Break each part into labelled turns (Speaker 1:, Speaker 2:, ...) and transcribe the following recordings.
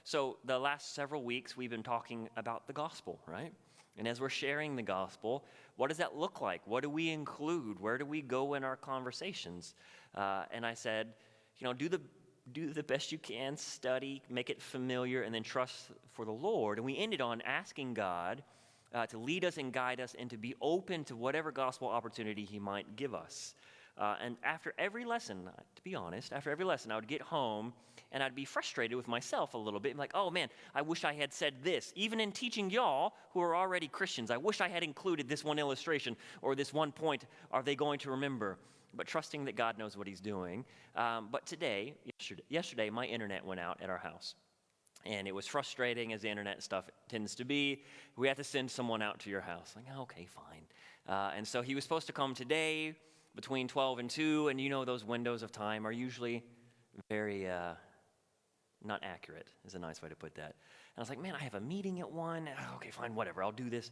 Speaker 1: So the last several weeks, we've been talking about the gospel, right? And as we're sharing the gospel, what does that look like? What do we include? Where do we go in our conversations? And I said, do the best you can, study, make it familiar, and then trust for the Lord. And we ended on asking God to lead us and guide us and to be open to whatever gospel opportunity he might give us. And after every lesson, to be honest, I would get home and I'd be frustrated with myself a little bit. I'm like, oh man, I wish I had said this. Even in teaching y'all who are already Christians, I wish I had included this one illustration or this one point. Are they going to remember? But trusting that God knows what he's doing. But yesterday, my internet went out at our house. And it was frustrating, as the internet stuff tends to be. We have to send someone out to your house. Like, okay, fine. And so he was supposed to come today between 12 and 2, and those windows of time are usually very not accurate, is a nice way to put that. And I was like, man, I have a meeting at 1. Okay, fine, whatever, I'll do this.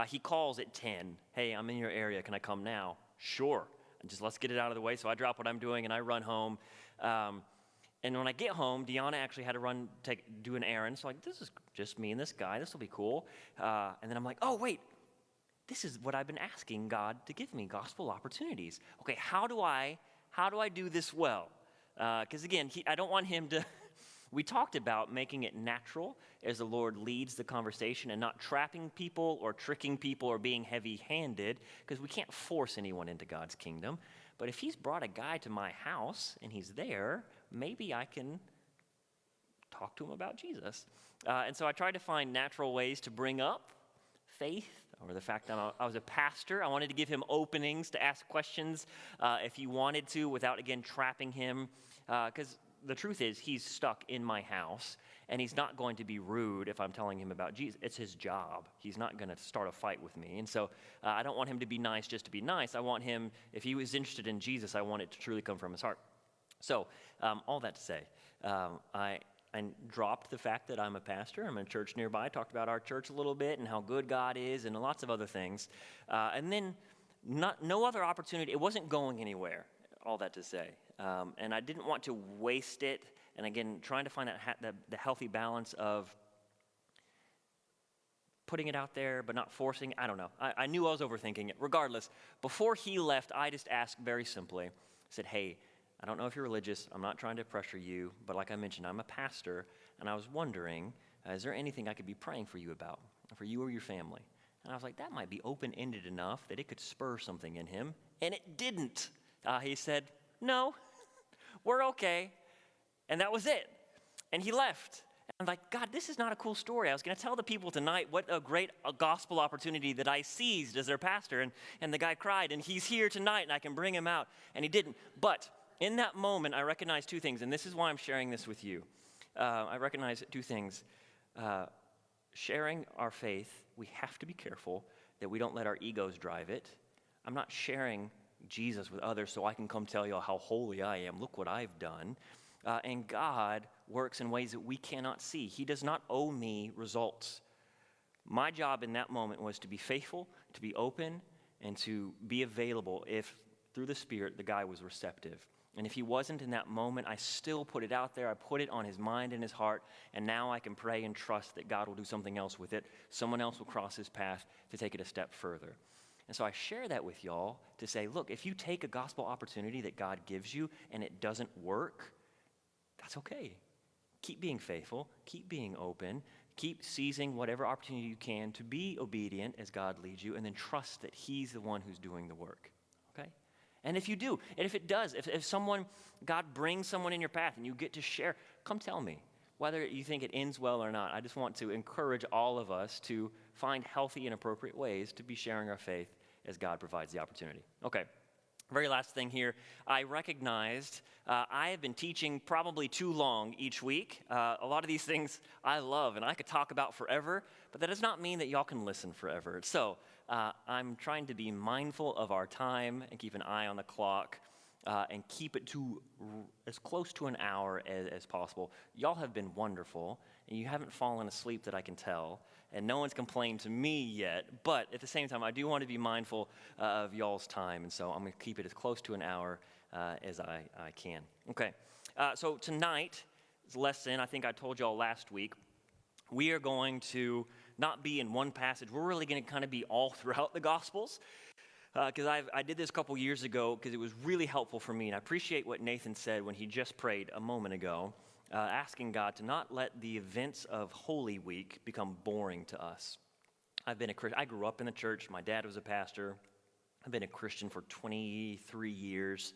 Speaker 1: He calls at 10. Hey, I'm in your area. Can I come now? Sure. And just let's get it out of the way. So I drop what I'm doing, and I run home. And when I get home, Deanna actually had to do an errand. So like, this is just me and this guy. This will be cool. And then I'm like, oh, wait. This is what I've been asking God to give me, gospel opportunities. Okay, how do I do this well? Because again, I don't want him to, we talked about making it natural as the Lord leads the conversation and not trapping people or tricking people or being heavy-handed, because we can't force anyone into God's kingdom. But if he's brought a guy to my house and he's there, maybe I can talk to him about Jesus. And so I tried to find natural ways to bring up faith, or the fact that I was a pastor. I wanted to give him openings to ask questions if he wanted to, without, again, trapping him. Because the truth is, he's stuck in my house, and he's not going to be rude if I'm telling him about Jesus. It's his job. He's not going to start a fight with me. And so I don't want him to be nice just to be nice. I want him, if he was interested in Jesus, I want it to truly come from his heart. So all that to say, I dropped the fact that I'm a pastor. I'm in a church nearby. Talked about our church a little bit and how good God is and lots of other things. And then no other opportunity. It wasn't going anywhere, all that to say. And I didn't want to waste it. And again, trying to find the healthy balance of putting it out there but not forcing. I don't know. I knew I was overthinking it. Regardless, before he left, I just asked very simply. I said, hey, I don't know if you're religious. I'm not trying to pressure you. But like I mentioned, I'm a pastor. And I was wondering, is there anything I could be praying for you about, for you or your family? And I was like, that might be open-ended enough that it could spur something in him. And it didn't. He said, no, we're okay. And that was it. And he left. And I'm like, God, this is not a cool story. I was going to tell the people tonight what a great gospel opportunity that I seized as their pastor. And the guy cried, and he's here tonight, and I can bring him out. And he didn't. But in that moment, I recognized two things, and this is why I'm sharing this with you. I recognize two things. Sharing our faith, we have to be careful that we don't let our egos drive it. I'm not sharing Jesus with others so I can come tell you how holy I am. Look what I've done. And God works in ways that we cannot see. He does not owe me results. My job in that moment was to be faithful, to be open, and to be available if, through the Spirit, the guy was receptive. And if he wasn't in that moment, I still put it out there. I put it on his mind and his heart, and now I can pray and trust that God will do something else with it. Someone else will cross his path to take it a step further. And so I share that with y'all to say, look, if you take a gospel opportunity that God gives you and it doesn't work, that's okay. Keep being faithful, keep being open, keep seizing whatever opportunity you can to be obedient as God leads you, and then trust that he's the one who's doing the work, okay? And if you do, and if it does, if God brings someone in your path and you get to share, come tell me. Whether you think it ends well or not, I just want to encourage all of us to find healthy and appropriate ways to be sharing our faith as God provides the opportunity. Okay, very last thing here. I recognized I have been teaching probably too long each week. A lot of these things I love and I could talk about forever, but that does not mean that y'all can listen forever. So I'm trying to be mindful of our time and keep an eye on the clock. And keep it to as close to an hour as possible. Y'all have been wonderful, and you haven't fallen asleep that I can tell, and no one's complained to me yet, but at the same time, I do want to be mindful of y'all's time, and so I'm going to keep it as close to an hour as I can. Okay, so tonight, lesson, I think I told y'all last week, we are going to not be in one passage. We're really going to kind of be all throughout the Gospels. Because I did this a couple years ago because it was really helpful for me. And I appreciate what Nathan said when he just prayed a moment ago, asking God to not let the events of Holy Week become boring to us. I've been a Christian. I grew up in the church. My dad was a pastor. I've been a Christian for 23 years.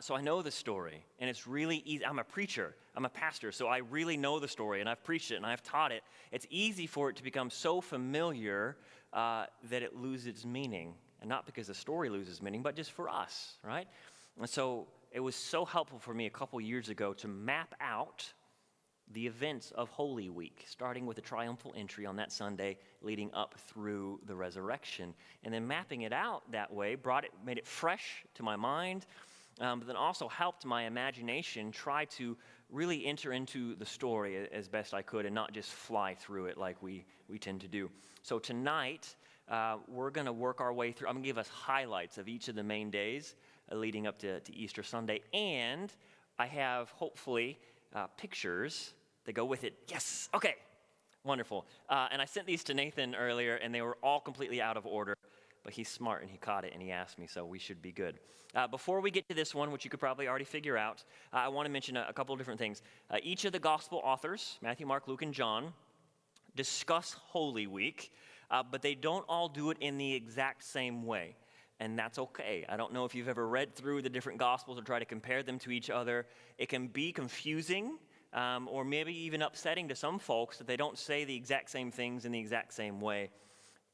Speaker 1: So I know the story, and it's really easy. I'm a preacher. I'm a pastor, so I really know the story, and I've preached it, and I've taught it. It's easy for it to become so familiar that it loses meaning. And not because the story loses meaning, but just for us, right? And so it was so helpful for me a couple years ago to map out the events of Holy Week, starting with the triumphal entry on that Sunday, leading up through the resurrection. And then mapping it out that way made it fresh to my mind, but then also helped my imagination try to really enter into the story as best I could and not just fly through it like we tend to do. So tonight, we're going to work our way through. I'm going to give us highlights of each of the main days leading up to Easter Sunday. And I have, hopefully, pictures that go with it. Yes, okay, wonderful. And I sent these to Nathan earlier, and they were all completely out of order. But he's smart, and he caught it, and he asked me, so we should be good. Before we get to this one, which you could probably already figure out, I want to mention a couple of different things. Each of the gospel authors, Matthew, Mark, Luke, and John, discuss Holy Week, but they don't all do it in the exact same way, and that's okay. I don't know if you've ever read through the different Gospels or try to compare them to each other. It can be confusing or maybe even upsetting to some folks that they don't say the exact same things in the exact same way.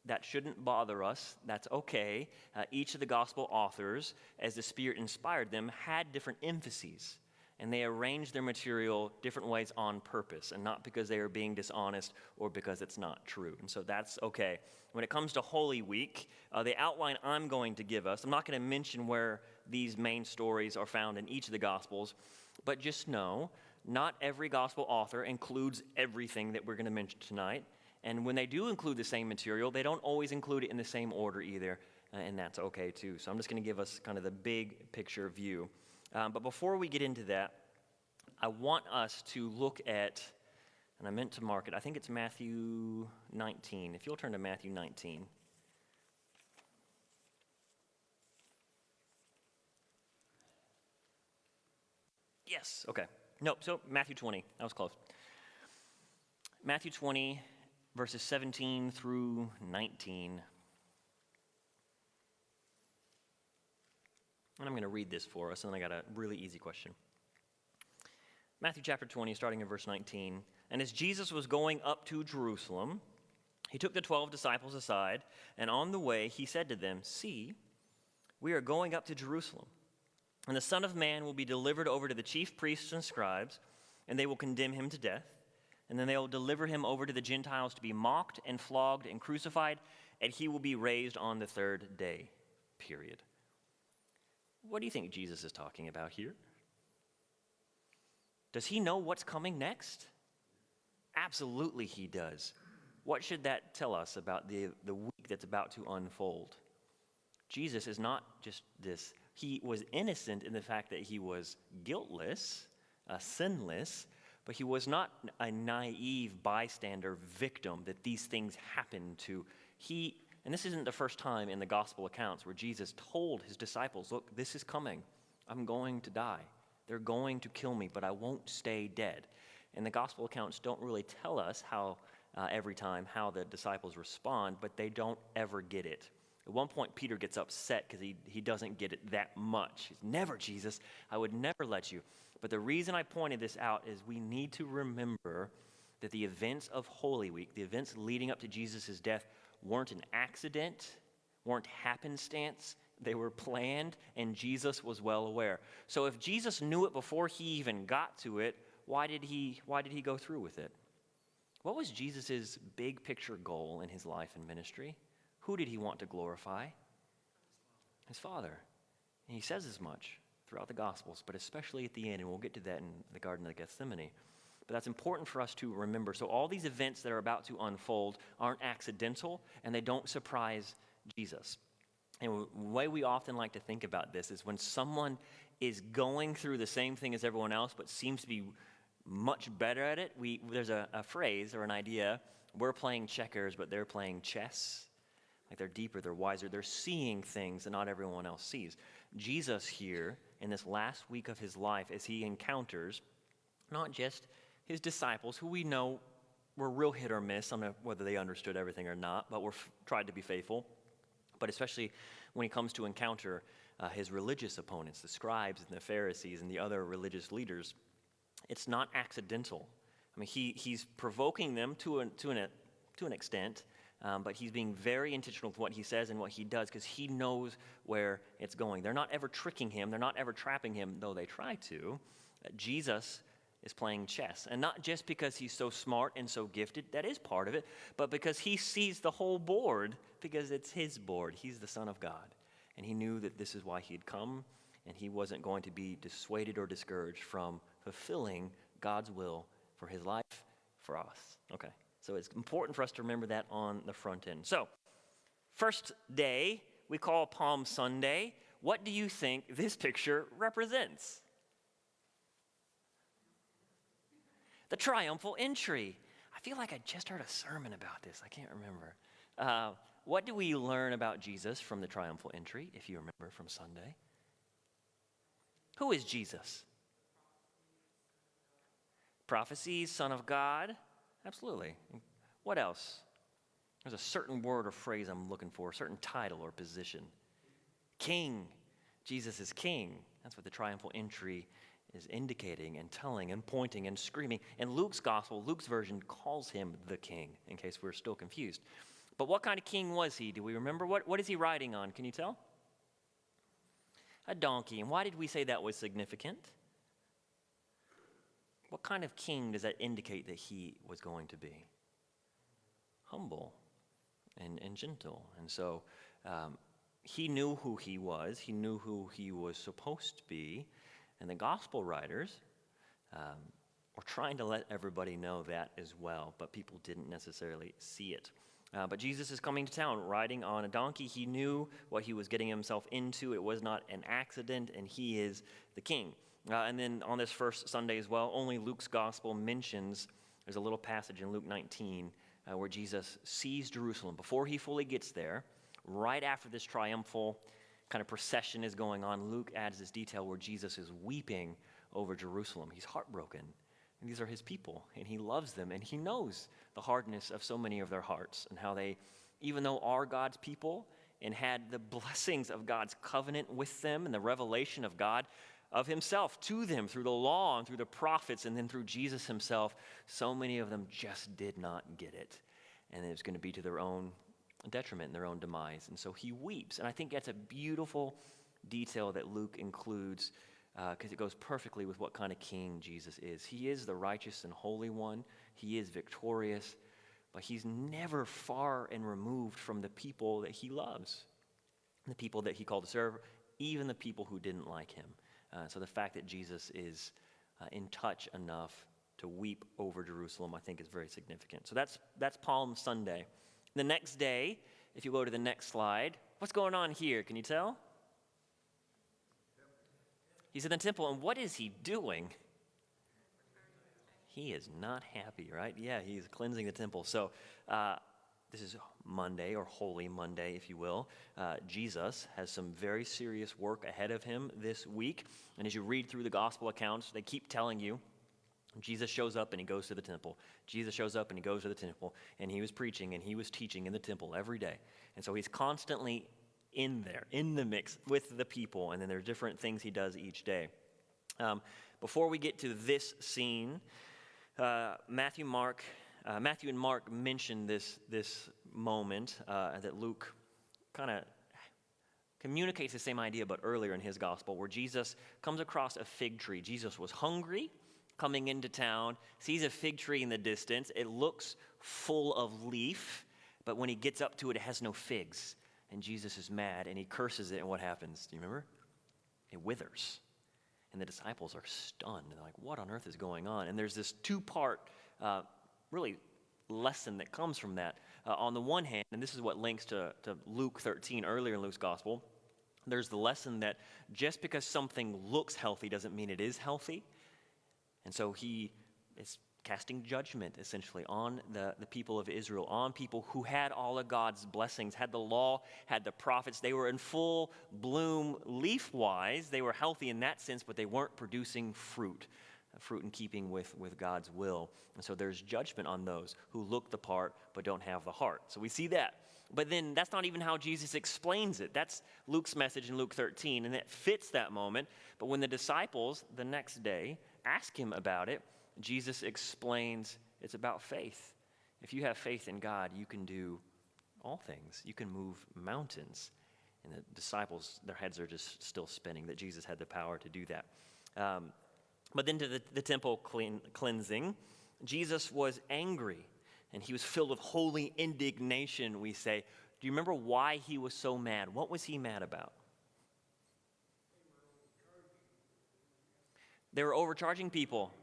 Speaker 1: That shouldn't bother us. That's okay. Each of the Gospel authors, as the Spirit inspired them, had different emphases. And they arrange their material different ways on purpose, and not because they are being dishonest or because it's not true. And so that's okay. When it comes to Holy Week, the outline I'm going to give us, I'm not going to mention where these main stories are found in each of the Gospels, but just know, not every Gospel author includes everything that we're going to mention tonight. And when they do include the same material, they don't always include it in the same order either, and that's okay too. So I'm just going to give us kind of the big picture view. But before we get into that, I want us to look at, and I meant to mark it, I think it's Matthew 19. If you'll turn to Matthew 19. Yes, okay. Nope, so Matthew 20. That was close. Matthew 20, verses 17 through 19. And I'm going to read this for us, and then I got a really easy question. Matthew chapter 20, starting in verse 19. And as Jesus was going up to Jerusalem, he took the 12 disciples aside, and on the way he said to them, "See, we are going up to Jerusalem, and the Son of Man will be delivered over to the chief priests and scribes, and they will condemn him to death, and then they will deliver him over to the Gentiles to be mocked and flogged and crucified, and he will be raised on the third day." Period. What do you think Jesus is talking about here? Does he know what's coming next? Absolutely he does. What should that tell us about the week that's about to unfold? Jesus is not just this. He was innocent in the fact that he was guiltless, sinless, but he was not a naive bystander victim that these things happened to. And this isn't the first time in the gospel accounts where Jesus told his disciples, "Look, this is coming. I'm going to die. They're going to kill me, but I won't stay dead." And the gospel accounts don't really tell us how every time how the disciples respond, but they don't ever get it. At one point, Peter gets upset because he doesn't get it that much. He's, "Never, Jesus. I would never let you." But the reason I pointed this out is we need to remember that the events of Holy Week, the events leading up to Jesus' death, weren't an accident, weren't happenstance. They were planned, and Jesus was well aware. So if Jesus knew it before he even got to it, why did he go through with it? What was Jesus' big picture goal in his life and ministry? Who did he want to glorify? His Father. And he says as much throughout the Gospels, but especially at the end, and we'll get to that in the Garden of Gethsemane. But that's important for us to remember. So all these events that are about to unfold aren't accidental, and they don't surprise Jesus. And the way we often like to think about this is when someone is going through the same thing as everyone else, but seems to be much better at it. There's a phrase or an idea, we're playing checkers, but they're playing chess. Like they're deeper, they're wiser, they're seeing things that not everyone else sees. Jesus here, in this last week of his life, as he encounters not just his disciples, who we know were real hit or miss on whether they understood everything or not, but tried to be faithful, but especially when he comes to encounter his religious opponents, the scribes and the Pharisees and the other religious leaders, it's not accidental. I mean, he's provoking them to an extent, but he's being very intentional with what he says and what he does because he knows where it's going. They're not ever tricking him. They're not ever trapping him, though they try to. Jesus is playing chess, and not just because he's so smart and so gifted, that is part of it, but because he sees the whole board, because it's his board. He's the Son of God, and he knew that this is why he'd come, and he wasn't going to be dissuaded or discouraged from fulfilling God's will for his life, for us. Okay, so it's important for us to remember that on the front end. So, first day, we call Palm Sunday. What do you think this picture represents? The triumphal entry. I feel like I just heard a sermon about this. I can't remember. What do we learn about Jesus from the triumphal entry, if you remember from Sunday? Who is Jesus? Prophecies, Son of God. Absolutely. What else? There's a certain word or phrase I'm looking for, a certain title or position. King. Jesus is king. That's what the triumphal entry is indicating and telling and pointing and screaming. And Luke's gospel, Luke's version, calls him the king, in case we're still confused. But what kind of king was he? Do we remember? What is he riding on? Can you tell? A donkey. And why did we say that was significant? What kind of king does that indicate that he was going to be? Humble and gentle. And so he knew who he was. He knew who he was supposed to be. And the gospel writers were trying to let everybody know that as well, but people didn't necessarily see it. But Jesus is coming to town riding on a donkey. He knew what he was getting himself into. It was not an accident, and he is the king. And then on this first Sunday as well, only Luke's gospel mentions, there's a little passage in Luke 19 where Jesus sees Jerusalem. Before he fully gets there, right after this triumphal kind of procession is going on, Luke adds this detail where Jesus is weeping over Jerusalem. He's heartbroken. And these are his people, and he loves them, and he knows the hardness of so many of their hearts and how they, even though are God's people and had the blessings of God's covenant with them and the revelation of God, of himself to them through the law and through the prophets and then through Jesus himself, so many of them just did not get it. And it was going to be to their own detriment and their own demise. And so he weeps. And I think that's a beautiful detail that Luke includes because it goes perfectly with what kind of king Jesus is. He is the righteous and holy one. He is victorious, but he's never far and removed from the people that he loves, the people that he called to serve, even the people who didn't like him. So the fact that Jesus is in touch enough to weep over Jerusalem, I think, is very significant. So that's Palm Sunday. The next day, if you go to the next slide, what's going on here? Can you tell? He's in the temple, and what is he doing? He is not happy, right? Yeah, he's cleansing the temple. So this is Monday, or Holy Monday, if you will. Jesus has some very serious work ahead of him this week. And as you read through the gospel accounts, they keep telling you, Jesus shows up and he goes to the temple. Jesus shows up and he goes to the temple. And he was preaching and he was teaching in the temple every day. And so he's constantly in there, in the mix with the people. And then there's different things he does each day. Before we get to this scene, Matthew and Mark mentioned this moment that Luke kind of communicates the same idea, but earlier in his gospel, where Jesus comes across a fig tree. Jesus was hungry, coming into town, sees a fig tree in the distance. It looks full of leaf, but when he gets up to it, it has no figs. And Jesus is mad, and he curses it, and what happens? Do you remember? It withers. And the disciples are stunned. They're like, what on earth is going on? And there's this two-part really lesson that comes from that. On the one hand, and this is what links to Luke 13 earlier in Luke's gospel, there's the lesson that just because something looks healthy doesn't mean it is healthy. And so he It's casting judgment, essentially, on the people of Israel, on people who had all of God's blessings, had the law, had the prophets. They were in full bloom leaf-wise. They were healthy in that sense, but they weren't producing fruit in keeping with God's will. And so there's judgment on those who look the part but don't have the heart. So we see that. But then that's not even how Jesus explains it. That's Luke's message in Luke 13, and it fits that moment. But when the disciples the next day ask him about it, Jesus explains it's about faith. If you have faith in God, you can do all things. You can move mountains. And the disciples, their heads are just still spinning that Jesus had the power to do that. But then to the temple cleansing, Jesus was angry, and he was filled with holy indignation, we say. Do you remember why he was so mad? What was he mad about? They were overcharging people.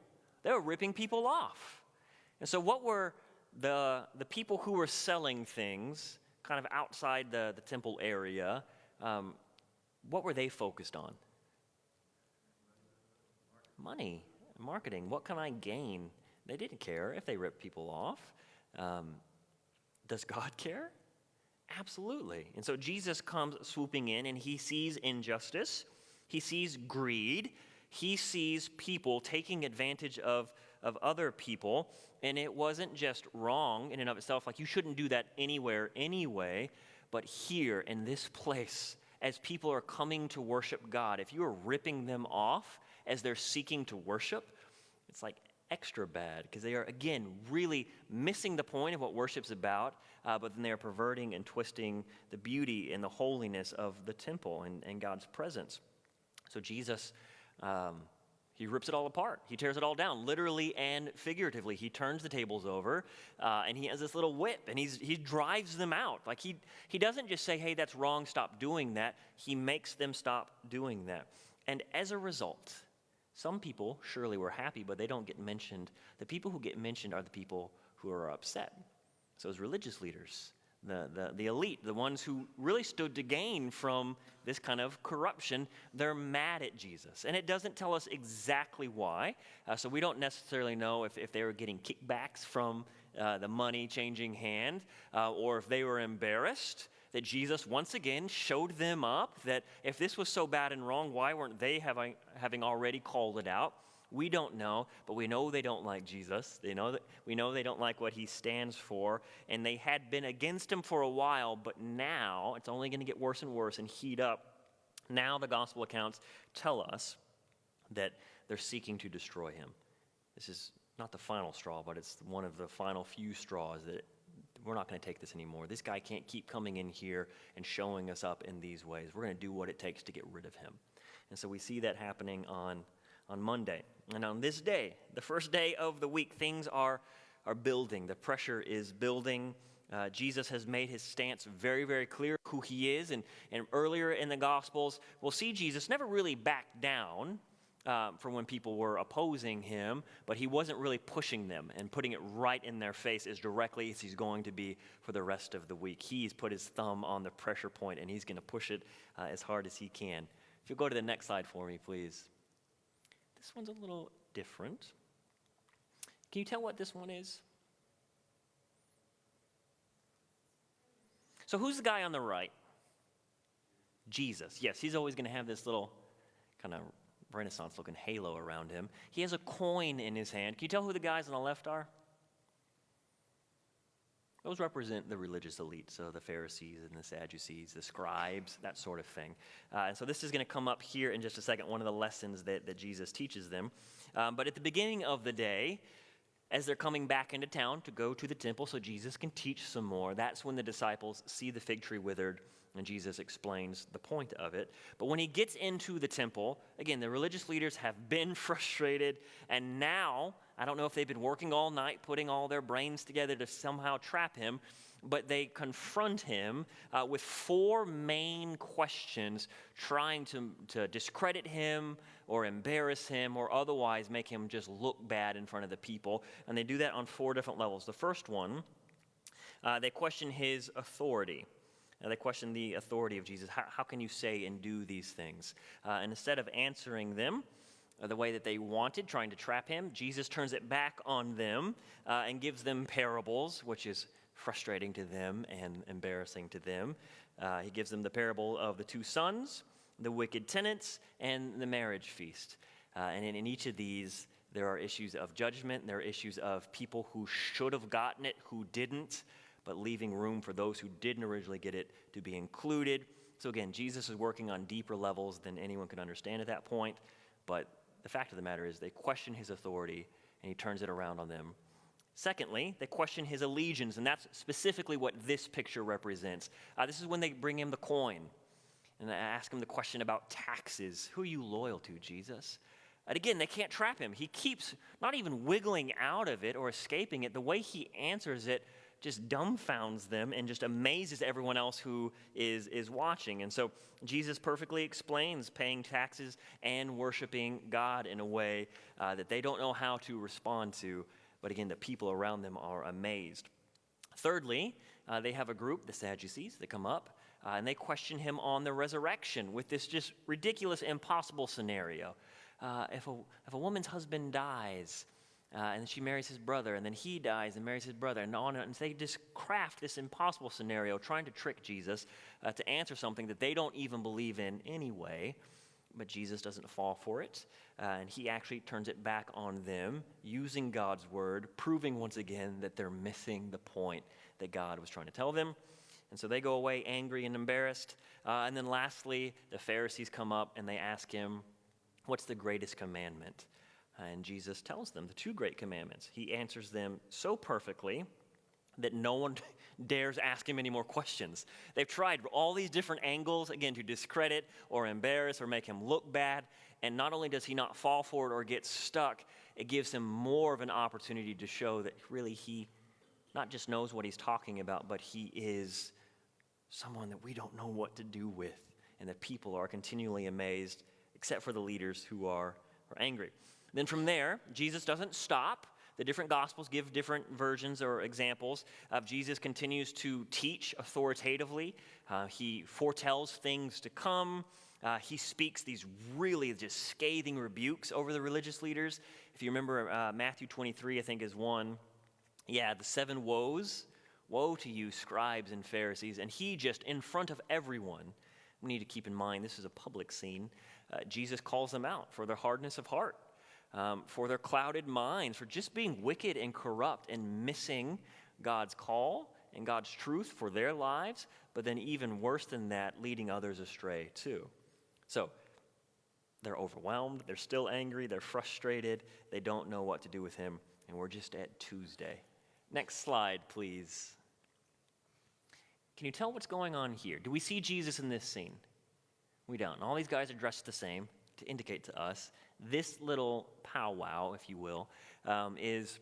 Speaker 1: They were ripping people off. And so what were the people who were selling things kind of outside the temple area, what were they focused on? Money, marketing. What can I gain? They didn't care if they ripped people off. Does God care? Absolutely. And so Jesus comes swooping in, and he sees injustice. He sees greed. He sees people taking advantage of other people, and it wasn't just wrong in and of itself, like you shouldn't do that anywhere anyway, but here in this place, as people are coming to worship God, if you are ripping them off as they're seeking to worship, it's like extra bad, because they are, again, really missing the point of what worship's about, but then they are perverting and twisting the beauty and the holiness of the temple and God's presence. So Jesus, he rips it all apart. He tears it all down, literally and figuratively. He turns the tables over, and he has this little whip, and he drives them out. Like he doesn't just say, hey, that's wrong, stop doing that. He makes them stop doing that. And as a result, some people surely were happy, but they don't get mentioned. The people who get mentioned are the people who are upset. So as religious leaders, the elite, the ones who really stood to gain from this kind of corruption, they're mad at Jesus. And it doesn't tell us exactly why. So we don't necessarily know if they were getting kickbacks from the money changing hand, or if they were embarrassed that Jesus once again showed them up, that if this was so bad and wrong, why weren't they having already called it out? We don't know, but we know they don't like Jesus. We know they don't like what he stands for, and they had been against him for a while, but now it's only going to get worse and worse and heat up. Now the gospel accounts tell us that they're seeking to destroy him. This is not the final straw, but it's one of the final few straws that we're not going to take this anymore. This guy can't keep coming in here and showing us up in these ways. We're going to do what it takes to get rid of him. And so we see that happening on Monday. And on this day, the first day of the week, things are building. The pressure is building. Jesus has made his stance very, very clear who he is. And earlier in the Gospels, we'll see Jesus never really back down from when people were opposing him, but he wasn't really pushing them and putting it right in their face as directly as he's going to be for the rest of the week. He's put his thumb on the pressure point, and he's going to push it as hard as he can. If you'll go to the next slide for me, please. This one's a little different. Can you tell what this one is? So who's the guy on the right? Jesus. Yes, he's always going to have this little kind of Renaissance-looking halo around him. He has a coin in his hand. Can you tell who the guys on the left are? Those represent the religious elite, so the Pharisees and the Sadducees, the scribes, that sort of thing. And so this is going to come up here in just a second, one of the lessons that Jesus teaches them. But at the beginning of the day, as they're coming back into town to go to the temple so Jesus can teach some more, that's when the disciples see the fig tree withered, and Jesus explains the point of it. But when he gets into the temple, again, the religious leaders have been frustrated, and now, I don't know if they've been working all night, putting all their brains together to somehow trap him, but they confront him with four main questions, trying to discredit him or embarrass him or otherwise make him just look bad in front of the people. And they do that on four different levels. The first one, they question his authority. They question the authority of Jesus. How can you say and do these things? And instead of answering them, the way that they wanted, trying to trap him. Jesus turns it back on them and gives them parables, which is frustrating to them and embarrassing to them. He gives them the parable of the two sons, the wicked tenants, and the marriage feast. And in each of these, there are issues of judgment. There are issues of people who should have gotten it, who didn't, but leaving room for those who didn't originally get it to be included. So again, Jesus is working on deeper levels than anyone could understand at that point. But the fact of the matter is they question his authority, and he turns it around on them. Secondly, they question his allegiance, and that's specifically what this picture represents. This is when they bring him the coin, and they ask him the question about taxes. Who are you loyal to, Jesus? And again, they can't trap him. He keeps not even wiggling out of it or escaping it. The way he answers it just dumbfounds them and just amazes everyone else who is watching. And so Jesus perfectly explains paying taxes and worshiping God in a way that they don't know how to respond to. But again, the people around them are amazed. Thirdly, they have a group, the Sadducees, that come up, and they question him on the resurrection with this just ridiculous, impossible scenario. If a woman's husband dies, and she marries his brother, and then he dies and marries his brother, and on and they just craft this impossible scenario, trying to trick Jesus to answer something that they don't even believe in anyway. But Jesus doesn't fall for it, and he actually turns it back on them, using God's word, proving once again that they're missing the point that God was trying to tell them. And so they go away angry and embarrassed. And then lastly, the Pharisees come up and they ask him, what's the greatest commandment? And Jesus tells them the two great commandments. He answers them so perfectly that no one dares ask him any more questions. They've tried all these different angles, again, to discredit or embarrass or make him look bad. And not only does he not fall for it or get stuck, it gives him more of an opportunity to show that really he not just knows what he's talking about, but he is someone that we don't know what to do with. And that people are continually amazed, except for the leaders who are angry. Then from there, Jesus doesn't stop. The different Gospels give different versions or examples of Jesus continues to teach authoritatively. He foretells things to come. He speaks these really just scathing rebukes over the religious leaders. If you remember Matthew 23, I think is one. Yeah, the 7 woes. Woe to you, scribes and Pharisees. And he just, in front of everyone, we need to keep in mind this is a public scene. Jesus calls them out for their hardness of heart. For their clouded minds, for just being wicked and corrupt and missing God's call and God's truth for their lives, but then even worse than that, leading others astray too. So they're overwhelmed, they're still angry, they're frustrated, they don't know what to do with him, and we're just at Tuesday. Next slide, please. Can you tell what's going on here? Do we see Jesus in this scene? We don't. All these guys are dressed the same to indicate to us this little powwow, if you will, is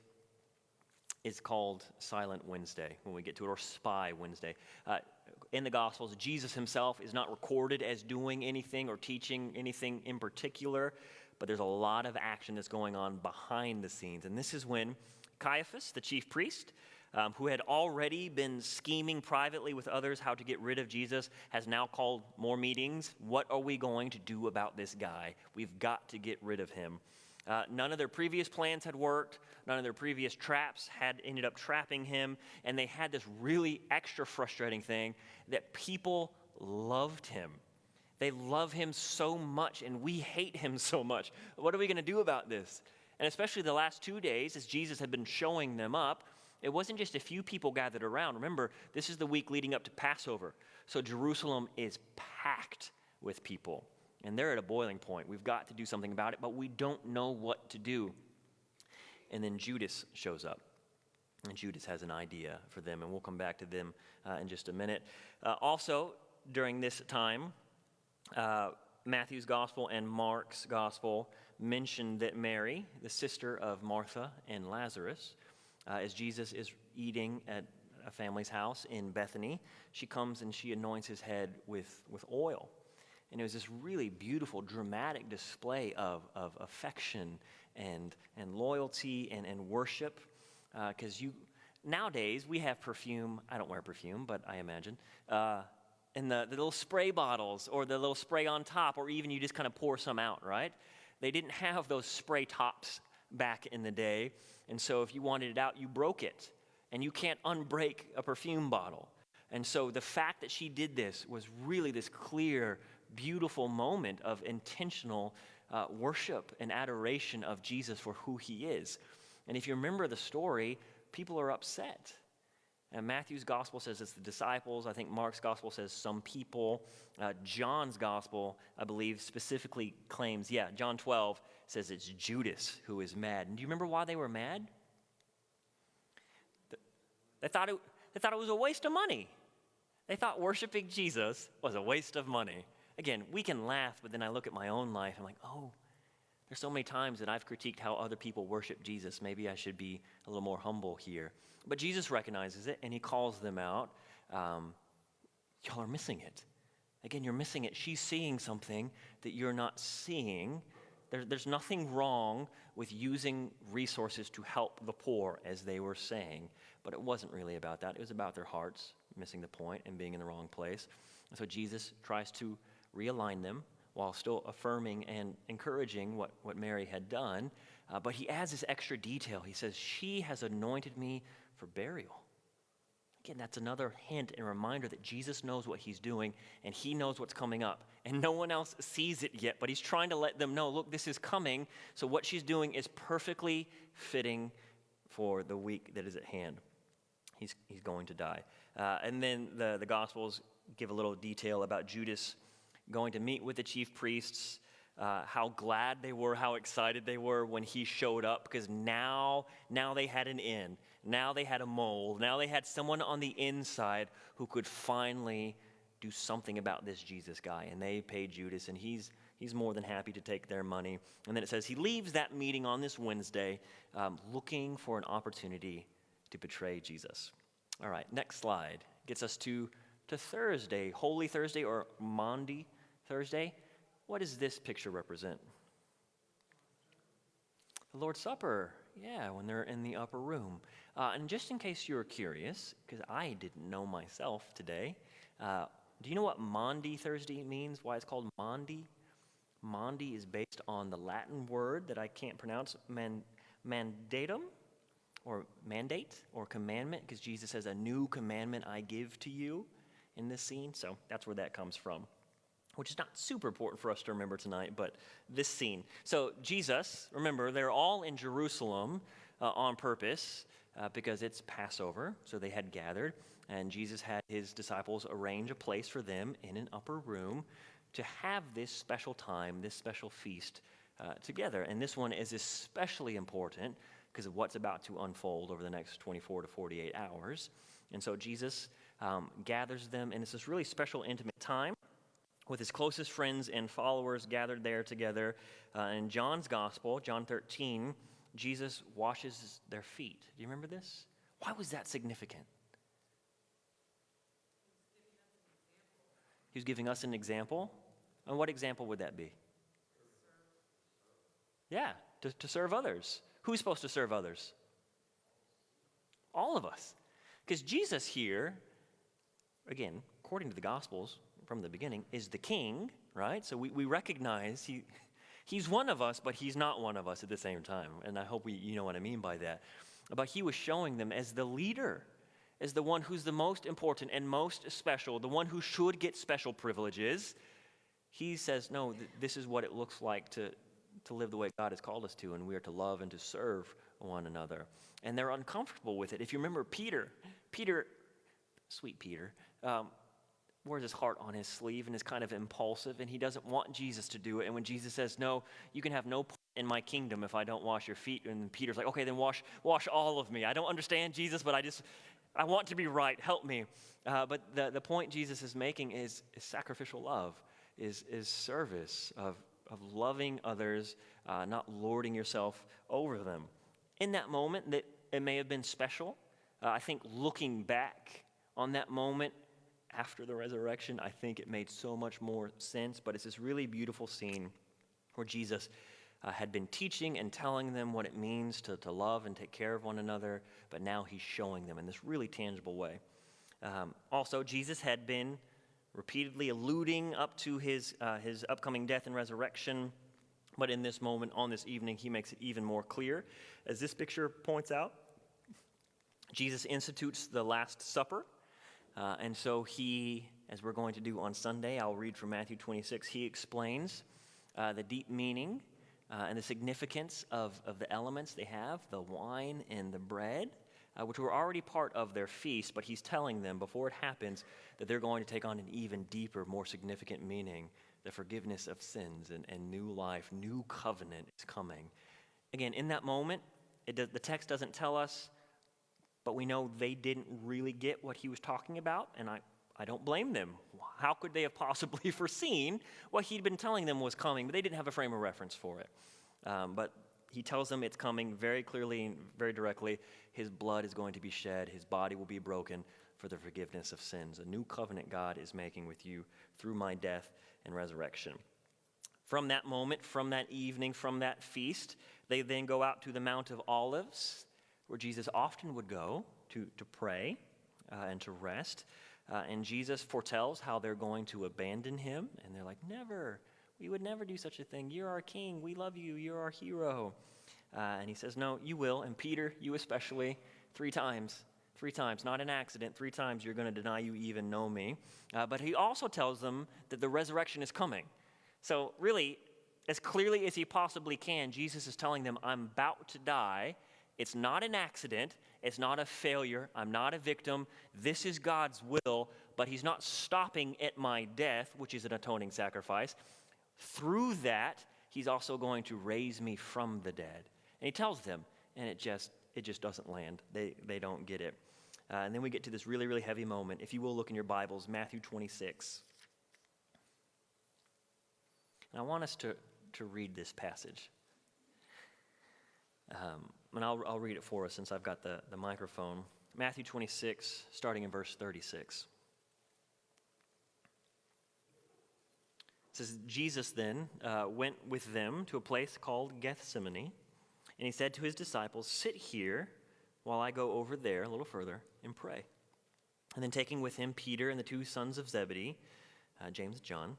Speaker 1: called Silent Wednesday when we get to it, or Spy Wednesday. In the Gospels, Jesus himself is not recorded as doing anything or teaching anything in particular, but there's a lot of action that's going on behind the scenes. And this is when Caiaphas, the chief priest, who had already been scheming privately with others how to get rid of Jesus, has now called more meetings. What are we going to do about this guy? We've got to get rid of him. None of their previous plans had worked. None of their previous traps had ended up trapping him. And they had this really extra frustrating thing that people loved him. They love him so much, and we hate him so much. What are we going to do about this? And especially the last 2 days, as Jesus had been showing them up, it wasn't just a few people gathered around. Remember, this is the week leading up to Passover. So Jerusalem is packed with people. And they're at a boiling point. We've got to do something about it, but we don't know what to do. And then Judas shows up. And Judas has an idea for them, and we'll come back to them in just a minute. Also, during this time, Matthew's gospel and Mark's gospel mention that Mary, the sister of Martha and Lazarus, as Jesus is eating at a family's house in Bethany, she comes and she anoints his head with oil. And it was this really beautiful, dramatic display of affection and loyalty and worship. Because nowadays, we have perfume. I don't wear perfume, but I imagine. In the little spray bottles or the little spray on top, or even you just kind of pour some out, right? They didn't have those spray tops back in the day, and so if you wanted it out, you broke it, and you can't unbreak a perfume bottle. And so the fact that she did this was really this clear, beautiful moment of intentional worship and adoration of Jesus for who he is. And if you remember the story, people are upset. And Matthew's gospel says it's the disciples. I think Mark's gospel says some people. John's gospel, I believe, specifically claims, John 12 says it's Judas who is mad. And do you remember why they were mad? They thought it was a waste of money. They thought worshiping Jesus was a waste of money. Again, we can laugh, but then I look at my own life, I'm like, oh, there's so many times that I've critiqued how other people worship Jesus. Maybe I should be a little more humble here. But Jesus recognizes it, and he calls them out. Y'all are missing it. Again, you're missing it. She's seeing something that you're not seeing. There's nothing wrong with using resources to help the poor, as they were saying. But it wasn't really about that. It was about their hearts missing the point and being in the wrong place. And so Jesus tries to realign them while still affirming and encouraging what Mary had done. But he adds this extra detail. He says, she has anointed me for burial. Again, that's another hint and reminder that Jesus knows what he's doing, and he knows what's coming up. And no one else sees it yet, but he's trying to let them know, look, this is coming. So what she's doing is perfectly fitting for the week that is at hand. He's going to die. And then the Gospels give a little detail about Judas going to meet with the chief priests, how glad they were, how excited they were when he showed up, because now they had an in. Now they had a mold. Now they had someone on the inside who could finally do something about this Jesus guy. And they paid Judas, and he's more than happy to take their money. And then it says he leaves that meeting on this Wednesday looking for an opportunity to betray Jesus. All right, next slide gets us to Thursday, Holy Thursday or Maundy Thursday. What does this picture represent? The Lord's Supper. Yeah, when they're in the upper room. And just in case you were curious, because I didn't know myself today, do you know what Maundy Thursday means? Why it's called Maundy? Maundy is based on the Latin word that I can't pronounce, mandatum, or mandate, or commandment, because Jesus says, a new commandment I give to you in this scene. So that's where that comes from, which is not super important for us to remember tonight, but this scene. So Jesus, remember, they're all in Jerusalem on purpose because it's Passover, so they had gathered, and Jesus had his disciples arrange a place for them in an upper room to have this special time, this special feast together. And this one is especially important because of what's about to unfold over the next 24 to 48 hours. And so Jesus gathers them, and it's this really special, intimate time with his closest friends and followers gathered there together. In John's gospel, John 13, Jesus washes their feet. Do you remember this? Why was that significant? He was giving us an example. And what example would that be? Yeah, to serve others. Who's supposed to serve others? All of us. Because Jesus here, again, according to the Gospels from the beginning, is the king, right? So we recognize he's one of us, but he's not one of us at the same time. And I hope you know what I mean by that. But he was showing them as the leader, as the one who's the most important and most special, the one who should get special privileges. He says, no, this is what it looks like to live the way God has called us to, and we are to love and to serve one another. And they're uncomfortable with it. If you remember Peter, sweet Peter, wears his heart on his sleeve and is kind of impulsive, and he doesn't want Jesus to do it. And when Jesus says, no, you can have no part in my kingdom if I don't wash your feet, and Peter's like, okay, then wash all of me. I don't understand, Jesus, but I want to be right. Help me. But the point Jesus is making is sacrificial love, is service of loving others, not lording yourself over them. In that moment, that it may have been special. I think looking back on that moment after the resurrection, I think it made so much more sense. But it's this really beautiful scene where Jesus had been teaching and telling them what it means to love and take care of one another, but now he's showing them in this really tangible way. Also, Jesus had been repeatedly alluding up to his upcoming death and resurrection. But in this moment, on this evening, he makes it even more clear. As this picture points out, Jesus institutes the Last Supper. And so he, as we're going to do on Sunday, I'll read from Matthew 26, he explains the deep meaning and the significance of the elements they have, the wine and the bread, which were already part of their feast, but he's telling them before it happens that they're going to take on an even deeper, more significant meaning. The forgiveness of sins and new life, new covenant is coming. Again, in that moment, the text doesn't tell us, but we know they didn't really get what he was talking about, and I don't blame them. How could they have possibly foreseen what he'd been telling them was coming? But they didn't have a frame of reference for it. But he tells them it's coming very clearly and very directly. His blood is going to be shed. His body will be broken for the forgiveness of sins. A new covenant God is making with you through my death and resurrection. From that moment, from that evening, from that feast, they then go out to the Mount of Olives, where Jesus often would go to pray and to rest. And Jesus foretells how they're going to abandon him. And they're like, never. We would never do such a thing. You're our king. We love you. You're our hero. And he says, no, you will. And Peter, you especially, 3 times. 3 times, not an accident. 3 times you're going to deny you even know me. But he also tells them that the resurrection is coming. So really, as clearly as he possibly can, Jesus is telling them, I'm about to die. It's not an accident. It's not a failure. I'm not a victim. This is God's will, but he's not stopping at my death, which is an atoning sacrifice. Through that, he's also going to raise me from the dead. And he tells them, and it just doesn't land. They don't get it. And then we get to this really, really heavy moment. If you will look in your Bibles, Matthew 26. And I want us to read this passage. And I'll read it for us since I've got the microphone. Matthew 26, starting in verse 36. It says, Jesus then went with them to a place called Gethsemane, and he said to his disciples, sit here while I go over there a little further and pray. And then taking with him Peter and the 2 sons of Zebedee, James and John,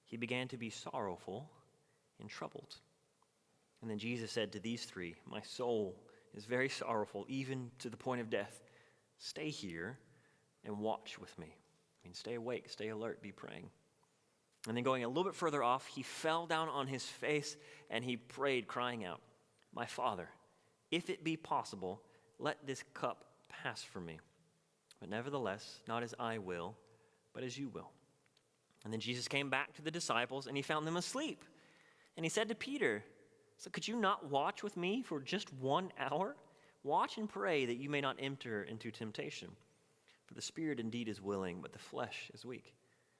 Speaker 1: he began to be sorrowful and troubled. And then Jesus said to these 3, my soul is very sorrowful, even to the point of death. Stay here and watch with me. I mean, stay awake, stay alert, be praying. And then going a little bit further off, he fell down on his face and he prayed, crying out, my Father, if it be possible, let this cup pass from me. But nevertheless, not as I will, but as you will. And then Jesus came back to the disciples and he found them asleep. And he said to Peter, so could you not watch with me for just 1 hour? Watch and pray that you may not enter into temptation. For the spirit indeed is willing, but the flesh is weak.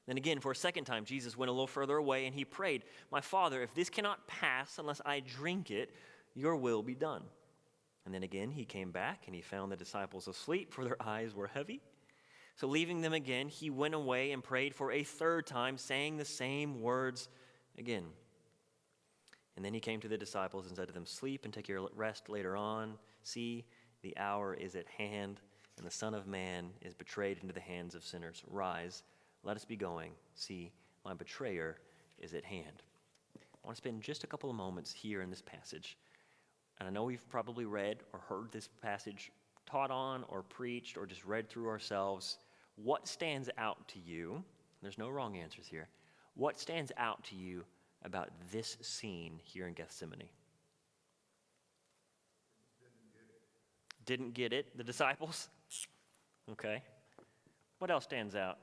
Speaker 1: Then again, for a second time, Jesus went a little further away and he prayed, my Father, if this cannot pass unless I drink it, your will be done. And then again, he came back and he found the disciples asleep, for their eyes were heavy. So leaving them again, he went away and prayed for a 3rd time, saying the same words again. And then he came to the disciples and said to them, sleep and take your rest later on. See, the hour is at hand, and the Son of Man is betrayed into the hands of sinners. Rise, let us be going. See, my betrayer is at hand. I want to spend just a couple of moments here in this passage. And I know we've probably read or heard this passage taught on or preached or just read through ourselves. What stands out to you? There's no wrong answers here. What stands out to you about this scene here in Gethsemane? Didn't get it. The disciples? Okay. What else stands out?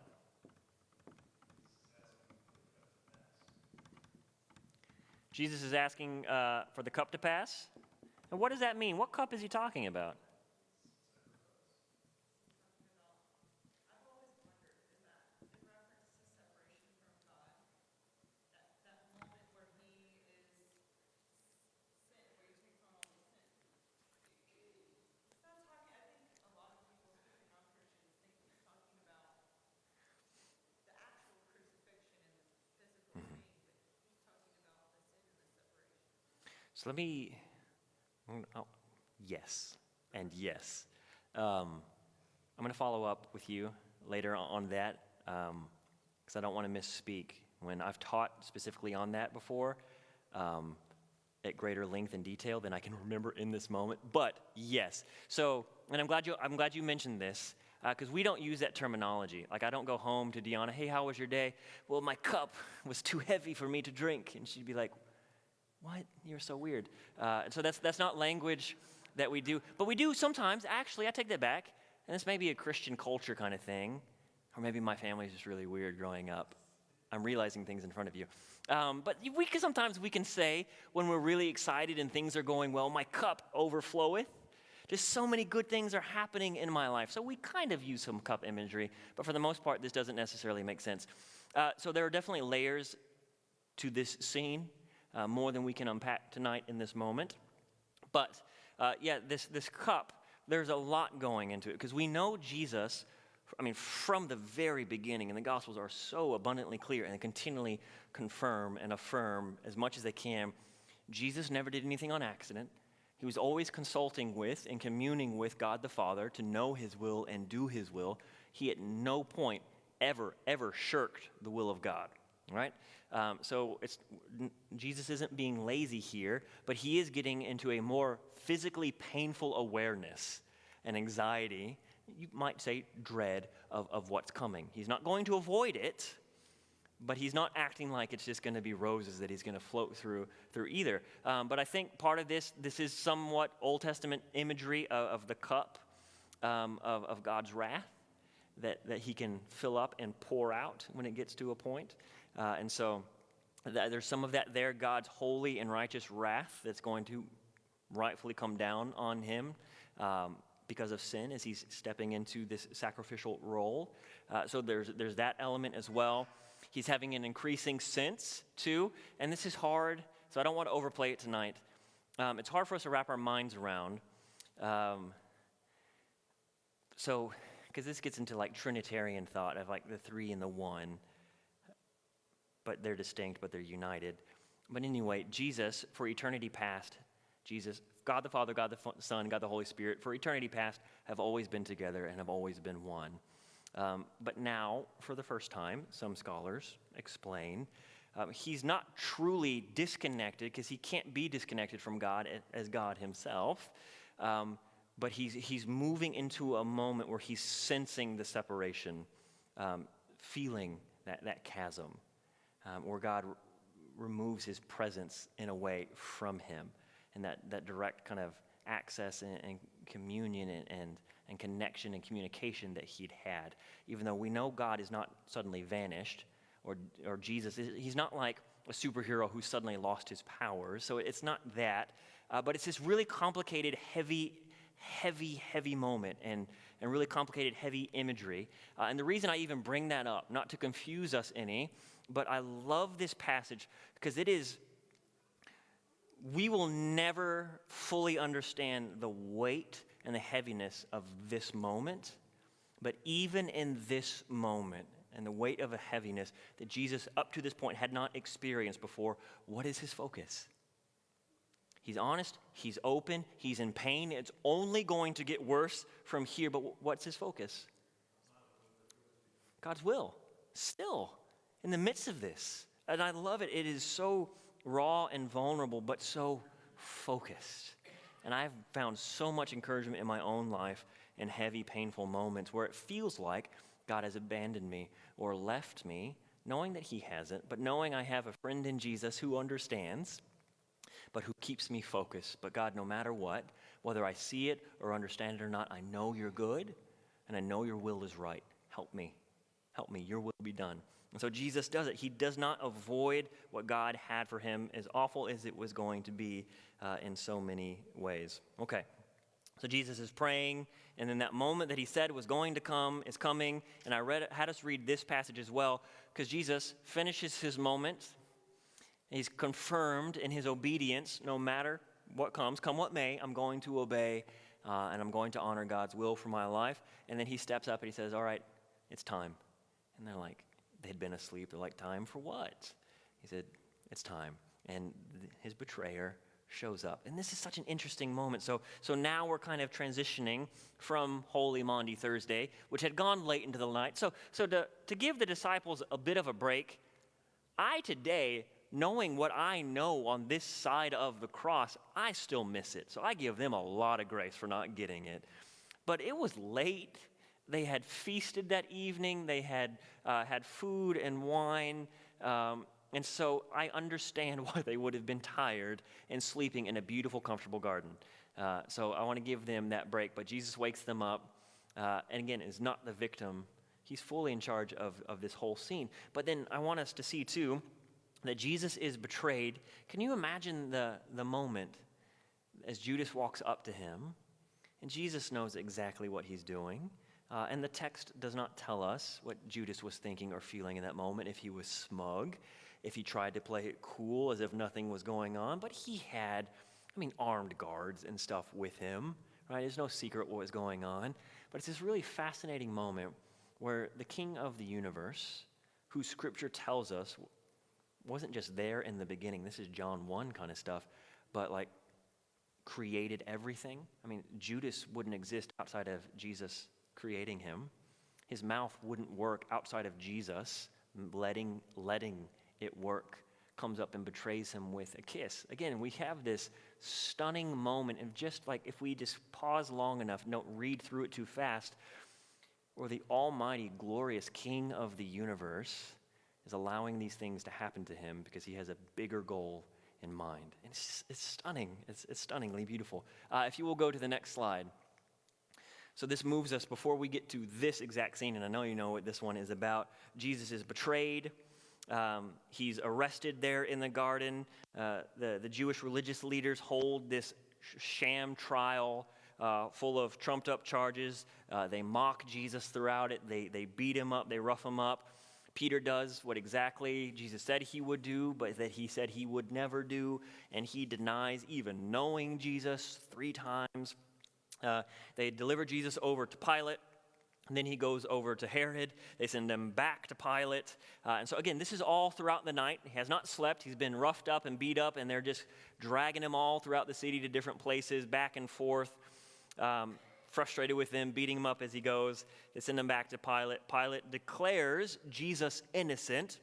Speaker 1: Jesus is asking for the cup to pass. And what does that mean? What cup is he talking about? So let me, yes, and yes. I'm going to follow up with you later on that, because I don't want to misspeak. When I've taught specifically on that before, at greater length and detail than I can remember in this moment. But yes, so, and I'm glad you mentioned this, because we don't use that terminology. Like, I don't go home to Deanna, hey, how was your day? Well, my cup was too heavy for me to drink. And she'd be like, what? You're so weird. And so that's not language that we do. But we do sometimes, actually, I take that back, and this may be a Christian culture kind of thing, or maybe my family's just really weird growing up. I'm realizing things in front of you. But sometimes we can say, when we're really excited and things are going well, my cup overfloweth. Just so many good things are happening in my life. So we kind of use some cup imagery, but for the most part, this doesn't necessarily make sense. So there are definitely layers to this scene, more than we can unpack tonight in this moment. But this cup, there's a lot going into it, because we know Jesus, from the very beginning, and the Gospels are so abundantly clear and continually confirm and affirm as much as they can, Jesus never did anything on accident. He was always consulting with and communing with God the Father to know his will and do his will. He at no point ever shirked the will of God, right? So Jesus isn't being lazy here, but he is getting into a more physically painful awareness and anxiety, you might say dread, of what's coming. He's not going to avoid it, but he's not acting like it's just going to be roses that he's going to float through either. But I think part of this is somewhat Old Testament imagery of the cup of God's wrath that he can fill up and pour out when it gets to a point. And so there's some of that there, God's holy and righteous wrath that's going to rightfully come down on him because of sin as he's stepping into this sacrificial role. So there's that element as well. He's having an increasing sense, too, and this is hard, so I don't want to overplay it tonight. It's hard for us to wrap our minds around, because this gets into like Trinitarian thought of like the three and the one, but they're distinct, but they're united. But anyway, Jesus, for eternity past, Jesus, God the Father, God the Son, God the Holy Spirit, for eternity past, have always been together and have always been one. But now, for the first time, some scholars explain, he's not truly disconnected, because he can't be disconnected from God as God himself, but he's moving into a moment where he's sensing the separation, feeling that chasm, where God removes his presence in a way from him, and that direct kind of access and communion and connection and communication that he'd had. Even though we know God is not suddenly vanished, or Jesus, he's not like a superhero who suddenly lost his powers. So it's not that, but it's this really complicated, heavy moment and really complicated, heavy imagery. And the reason I even bring that up, not to confuse us any, but I love this passage because we will never fully understand the weight and the heaviness of this moment, but even in this moment and the weight of a heaviness that Jesus up to this point had not experienced before, what is his focus? He's honest, he's open, he's in pain. It's only going to get worse from here, but what's his focus? God's will, still, in the midst of this. And I love it. It is so raw and vulnerable, but so focused. And I've found so much encouragement in my own life in heavy, painful moments where it feels like God has abandoned me or left me, knowing that he hasn't, but knowing I have a friend in Jesus who understands, but who keeps me focused. But God, no matter what, whether I see it or understand it or not, I know you're good, and I know your will is right. Help me. Help me. Your will be done. And so Jesus does it. He does not avoid what God had for him, as awful as it was going to be in so many ways. Okay, so Jesus is praying, and then that moment that he said was going to come is coming. And I had us read this passage as well, because Jesus finishes his moment. He's confirmed in his obedience, no matter what comes, come what may, I'm going to obey, and I'm going to honor God's will for my life. And then he steps up and he says, all right, it's time. And they're like, they'd been asleep. They're like, time for what? He said, it's time. And his betrayer shows up. And this is such an interesting moment. So now we're kind of transitioning from Holy Maundy Thursday, which had gone late into the night. So to give the disciples a bit of a break, I today knowing what I know on this side of the cross, I still miss it. So I give them a lot of grace for not getting it. But it was late. They had feasted that evening. They had had food and wine. And so I understand why they would have been tired and sleeping in a beautiful, comfortable garden. So I want to give them that break. But Jesus wakes them up, and again, is not the victim. He's fully in charge of this whole scene. But then I want us to see, too, that Jesus is betrayed. Can you imagine the moment as Judas walks up to him, and Jesus knows exactly what he's doing, and the text does not tell us what Judas was thinking or feeling in that moment, if he was smug, if he tried to play it cool as if nothing was going on, but he had, armed guards and stuff with him, right? There's no secret what was going on, but it's this really fascinating moment where the King of the universe, who Scripture tells us wasn't just there in the beginning, this is John 1 kind of stuff, but like created everything. Judas wouldn't exist outside of Jesus creating him. His mouth wouldn't work outside of Jesus letting it work. Comes up and betrays him with a kiss. Again, we have this stunning moment, and just like if we just pause long enough, don't read through it too fast, where the almighty, glorious King of the universe is allowing these things to happen to him because he has a bigger goal in mind. And it's stunning. It's stunningly beautiful. If you will go to the next slide. So this moves us before we get to this exact scene, and I know you know what this one is about. Jesus is betrayed. He's arrested there in the garden. The Jewish religious leaders hold this sham trial full of trumped up charges. They mock Jesus throughout it. They beat him up. They rough him up. Peter does what exactly Jesus said he would do, but that he said he would never do, and he denies even knowing Jesus 3 times. They deliver Jesus over to Pilate, and then he goes over to Herod. They send him back to Pilate. And so again, this is all throughout the night. He has not slept. He's been roughed up and beat up, and they're just dragging him all throughout the city to different places, back and forth. Frustrated with him, beating him up as he goes. They send him back to Pilate. Pilate declares Jesus innocent,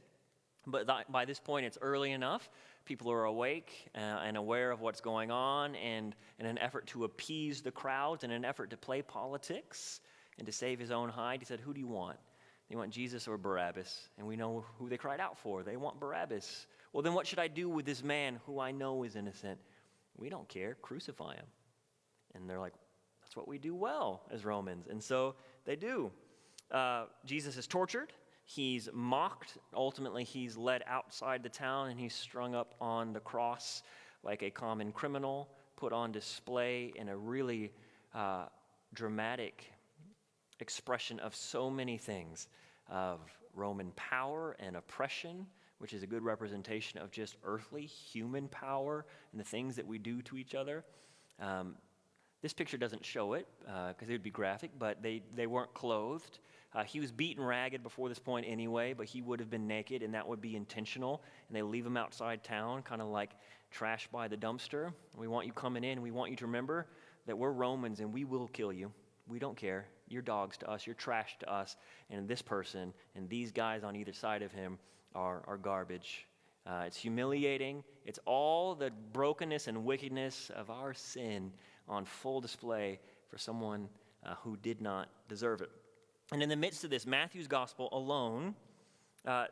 Speaker 1: but by this point it's early enough. People are awake and aware of what's going on, and in an effort to appease the crowds, in an effort to play politics and to save his own hide, he said, "Who do you want? They want Jesus or Barabbas?" And we know who they cried out for. They want Barabbas. Well, then what should I do with this man who I know is innocent? We don't care. Crucify him. And they're like, that's what we do well as Romans. And so they do. Jesus is tortured. He's mocked. Ultimately, he's led outside the town, and he's strung up on the cross like a common criminal, put on display in a really dramatic expression of so many things, of Roman power and oppression, which is a good representation of just earthly human power and the things that we do to each other. This picture doesn't show it because it would be graphic, but they weren't clothed. He was beaten ragged before this point anyway, but he would have been naked, and that would be intentional. And they leave him outside town, kind of like trash by the dumpster. We want you coming in, and we want you to remember that we're Romans, and we will kill you. We don't care. You're dogs to us. You're trash to us. And this person and these guys on either side of him are garbage. It's humiliating. It's all the brokenness and wickedness of our sin on full display for someone who did not deserve it. And in the midst of this, Matthew's gospel alone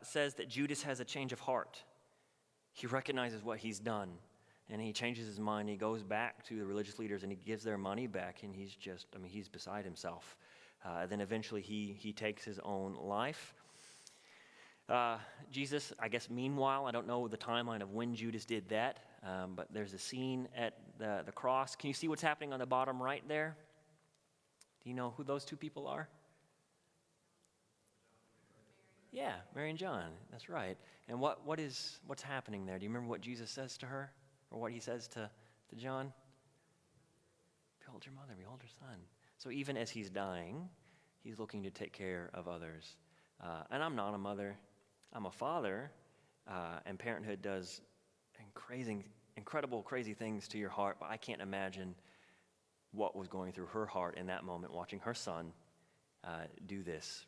Speaker 1: says that Judas has a change of heart. He recognizes what he's done, and he changes his mind. He goes back to the religious leaders, and he gives their money back, and he's beside himself. Then eventually he takes his own life. Jesus, I guess, meanwhile, I don't know the timeline of when Judas did that, but there's a scene at the cross. Can you see what's happening on the bottom right there? Do you know who those 2 people are? Yeah, Mary and John. That's right. And what's happening there? Do you remember what Jesus says to her, or what he says to John? Behold your mother, behold your son. So even as he's dying, he's looking to take care of others. And I'm not a mother. I'm a father, and parenthood does incredible, crazy things to your heart, but I can't imagine what was going through her heart in that moment, watching her son do this.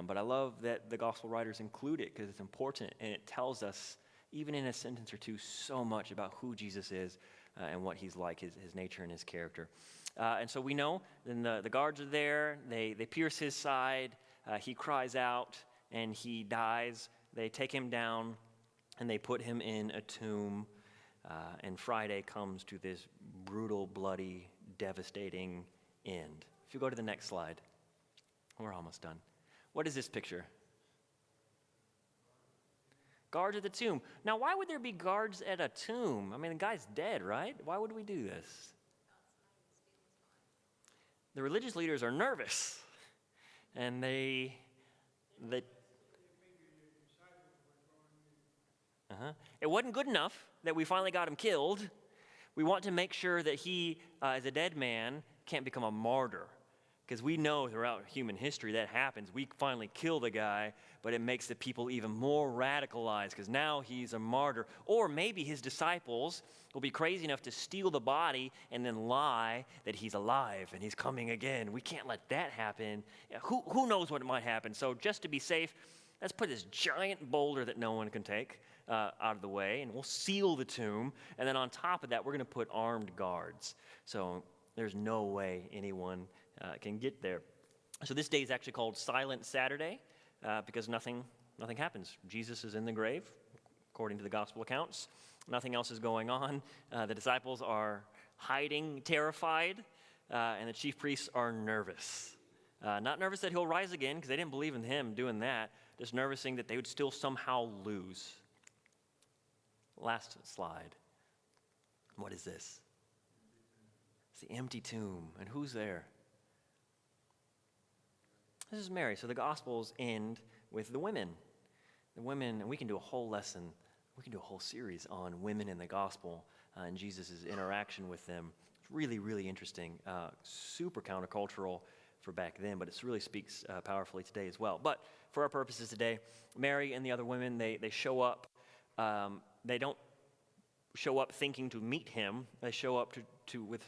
Speaker 1: But I love that the gospel writers include it because it's important, and it tells us even in a sentence or two, so much about who Jesus is and what he's like, his nature and his character. And so we know, then the guards are there, they pierce his side, he cries out, and he dies. They take him down, and they put him in a tomb. And Friday comes to this brutal, bloody, devastating end. If you go to the next slide, we're almost done. What is this picture? Guards at the tomb. Now, why would there be guards at a tomb? I mean, the guy's dead, right? Why would we do this? The religious leaders are nervous, and they It wasn't good enough that we finally got him killed. We want to make sure that he, as a dead man, can't become a martyr. Because we know throughout human history that happens. We finally kill the guy, but it makes the people even more radicalized because now he's a martyr. Or maybe his disciples will be crazy enough to steal the body and then lie that he's alive and he's coming again. We can't let that happen. Who knows what might happen? So just to be safe, let's put this giant boulder that no one can take out of the way, and we'll seal the tomb. And then on top of that, we're going to put armed guards. So there's no way anyone can get there. So this day is actually called Silent Saturday because nothing happens. Jesus is in the grave, according to the gospel accounts. Nothing else is going on. The disciples are hiding, terrified, and the chief priests are nervous. Not nervous that he'll rise again because they didn't believe in him doing that. Just nervous that they would still somehow lose. Last slide. What is this? It's the empty tomb. And who's there? This is Mary. So the Gospels end with the women. The women, and we can do a whole lesson, we can do a whole series on women in the Gospel and Jesus' interaction with them. It's really, really interesting. Super countercultural for back then, but it really speaks powerfully today as well. But for our purposes today, Mary and the other women, they show up. They don't show up thinking to meet him. They show up to with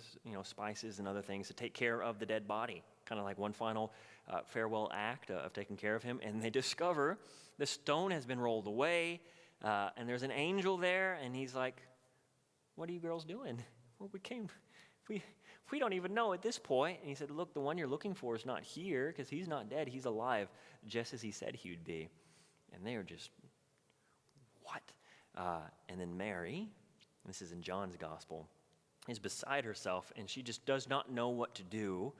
Speaker 1: spices and other things to take care of the dead body, kind of like one final farewell act of taking care of him. And they discover the stone has been rolled away, and there's an angel there, and he's like, "What are you girls doing? Well, we don't even know at this point." And he said, "Look, the one you're looking for is not here because he's not dead. He's alive, just as he said he would be." And they are just, what? And then Mary, this is in John's gospel, is beside herself, and she just does not know what to do.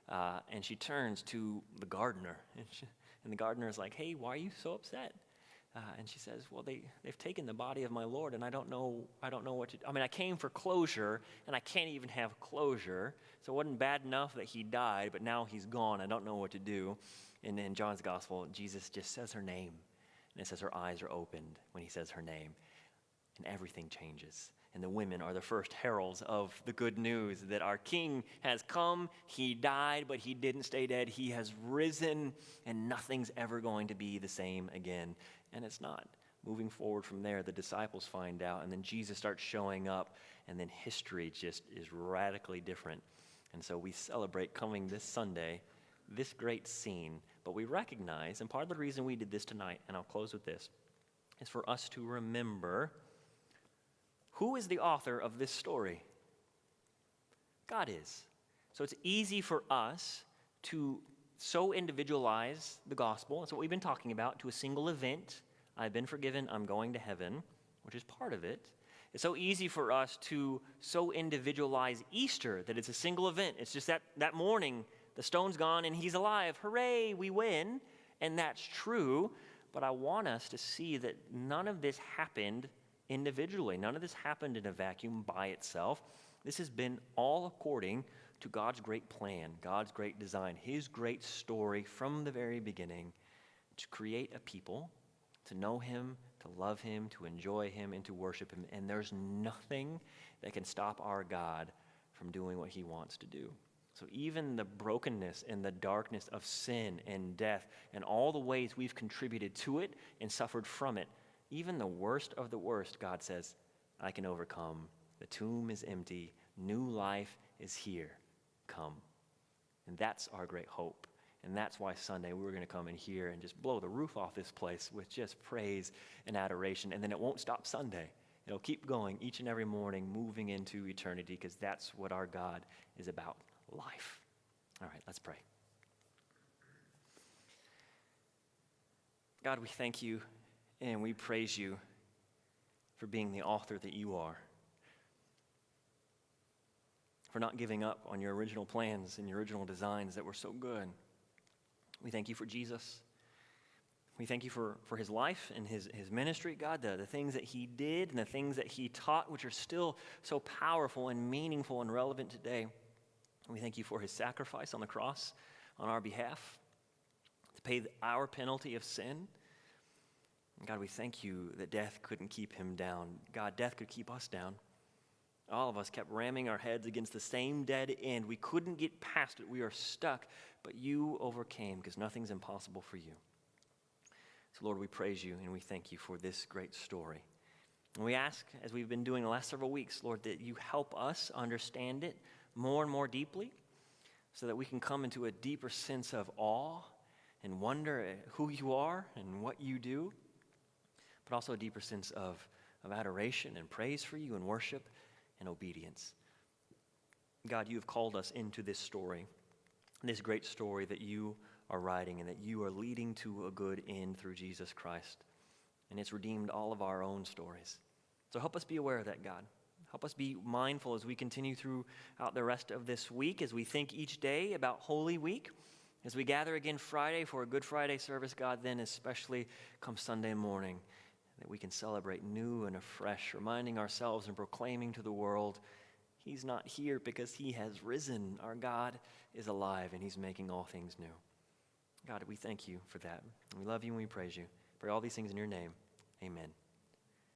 Speaker 1: And she turns to the gardener, and the gardener is like, "Hey, why are you so upset?" And she says, "Well, they've taken the body of my Lord, and I don't know what to do. I mean, I came for closure, and I can't even have closure. So it wasn't bad enough that he died, but now he's gone. I don't know what to do." And in John's gospel, Jesus just says her name, and it says her eyes are opened when he says her name, and everything changes. And the women are the first heralds of the good news that our King has come. He died, but he didn't stay dead. He has risen, and nothing's ever going to be the same again. And it's not. Moving forward from there, the disciples find out, and then Jesus starts showing up, and then history just is radically different. And so we celebrate coming this Sunday, this great scene. But we recognize, and part of the reason we did this tonight, and I'll close with this, is for us to remember who is the author of this story? God is. So it's easy for us to so individualize the gospel. That's what we've been talking about, to a single event. I've been forgiven, I'm going to heaven, which is part of it. It's so easy for us to so individualize Easter that it's a single event. It's just that morning, the stone's gone and he's alive. Hooray, we win. And that's true. But I want us to see that none of this happened individually. None of this happened in a vacuum by itself. This has been all according to God's great plan, God's great design, his great story from the very beginning to create a people, to know him, to love him, to enjoy him, and to worship him. And there's nothing that can stop our God from doing what he wants to do. So even the brokenness and the darkness of sin and death and all the ways we've contributed to it and suffered from it, even the worst of the worst, God says, I can overcome. The tomb is empty. New life is here. Come. And that's our great hope. And that's why Sunday we're going to come in here and just blow the roof off this place with just praise and adoration. And then it won't stop Sunday. It'll keep going each and every morning, moving into eternity, because that's what our God is about, life. All right, let's pray. God, we thank you and we praise you for being the author that you are, for not giving up on your original plans and your original designs that were so good. We thank you for Jesus. We thank you for his life and his ministry, God, the things that he did and the things that he taught, which are still so powerful and meaningful and relevant today. We thank you for his sacrifice on the cross on our behalf to pay our penalty of sin. And God, we thank you that death couldn't keep him down. God, death could keep us down. All of us kept ramming our heads against the same dead end. We couldn't get past it. We are stuck, but you overcame, because nothing's impossible for you. So Lord, we praise you and we thank you for this great story. And we ask, as we've been doing the last several weeks, Lord, that you help us understand it more and more deeply so that we can come into a deeper sense of awe and wonder at who you are and what you do, but also a deeper sense of adoration and praise for you and worship and obedience. God, you have called us into this story, this great story that you are writing and that you are leading to a good end through Jesus Christ. And it's redeemed all of our own stories. So help us be aware of that, God. Help us be mindful as we continue throughout the rest of this week, as we think each day about Holy Week, as we gather again Friday for a Good Friday service, God, then especially come Sunday morning, that we can celebrate new and afresh, reminding ourselves and proclaiming to the world, he's not here because he has risen. Our God is alive and he's making all things new. God, we thank you for that. We love you and we praise you. Pray all these things in your name. Amen.